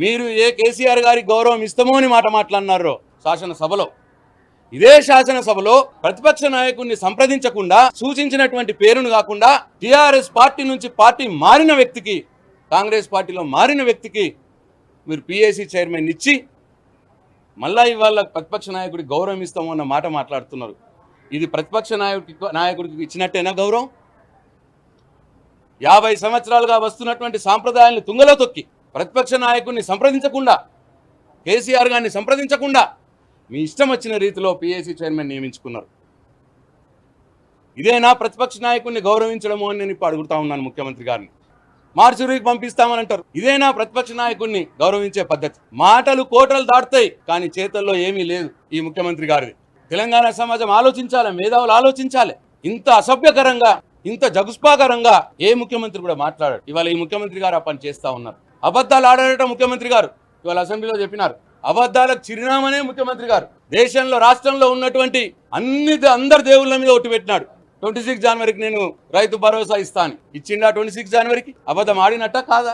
మీరు ఏ కేసీఆర్ గారికి గౌరవం ఇస్తామో అని మాట మాట్లాడినారో శాసనసభలో, ఇదే శాసనసభలో ప్రతిపక్ష నాయకుడిని సంప్రదించకుండా సూచించినటువంటి పేరును కాకుండా టీఆర్ఎస్ పార్టీ నుంచి పార్టీ మారిన వ్యక్తికి, కాంగ్రెస్ పార్టీలో మారిన వ్యక్తికి మీరు పిఏసీ చైర్మన్ ఇచ్చి మళ్ళా ఇవాళ ప్రతిపక్ష నాయకుడికి గౌరవం ఇస్తాము అన్న మాట మాట్లాడుతున్నారు. ఇది ప్రతిపక్ష నాయకుడికి ఇచ్చినట్టేనా గౌరవం? 50 సంవత్సరాలుగా వస్తున్నటువంటి సాంప్రదాయాలను తుంగలో తొక్కి ప్రతిపక్ష నాయకుడిని సంప్రదించకుండా, కేసీఆర్ గారిని సంప్రదించకుండా మీ ఇష్టం వచ్చిన రీతిలో పిఏసీ చైర్మన్ నియమించుకున్నారు. ఇదేనా ప్రతిపక్ష నాయకుడిని గౌరవించడము అని నేను ఇప్పుడు అడుగుతా ఉన్నాను ముఖ్యమంత్రి గారిని. మార్చురికి పంపిస్తామని అంటారు. ఇదేనా ప్రతిపక్ష నాయకుడిని గౌరవించే పద్ధతి? మాటలు కోటలు దాటుతాయి, కానీ చేతల్లో ఏమీ లేదు ఈ ముఖ్యమంత్రి గారిది. తెలంగాణ సమాజం ఆలోచించాలి, మేధావులు ఆలోచించాలి. ఇంత అసభ్యకరంగా, ఇంత జగుస్పాకరంగా ఏ ముఖ్యమంత్రి కూడా మాట్లాడారు. ఇవాళ ఈ ముఖ్యమంత్రి గారు ఆ పని చేస్తూ ఉన్నారు. అబద్ధాలు ఆడారట ముఖ్యమంత్రి గారు. ఇవాళ అసెంబ్లీలో చెప్పినారు. అబద్ధాలకు చిరునామనే ముఖ్యమంత్రి గారు. దేశంలో, రాష్ట్రంలో ఉన్నటువంటి అందరి దేవుళ్ళ మీద ఒట్టు పెట్టినాడు. 26 జనవరికి నేను రైతు భరోసా ఇస్తాను. ఇచ్చిండా 26 జనవరికి? అబద్ధం ఆడినట్ట కాదా?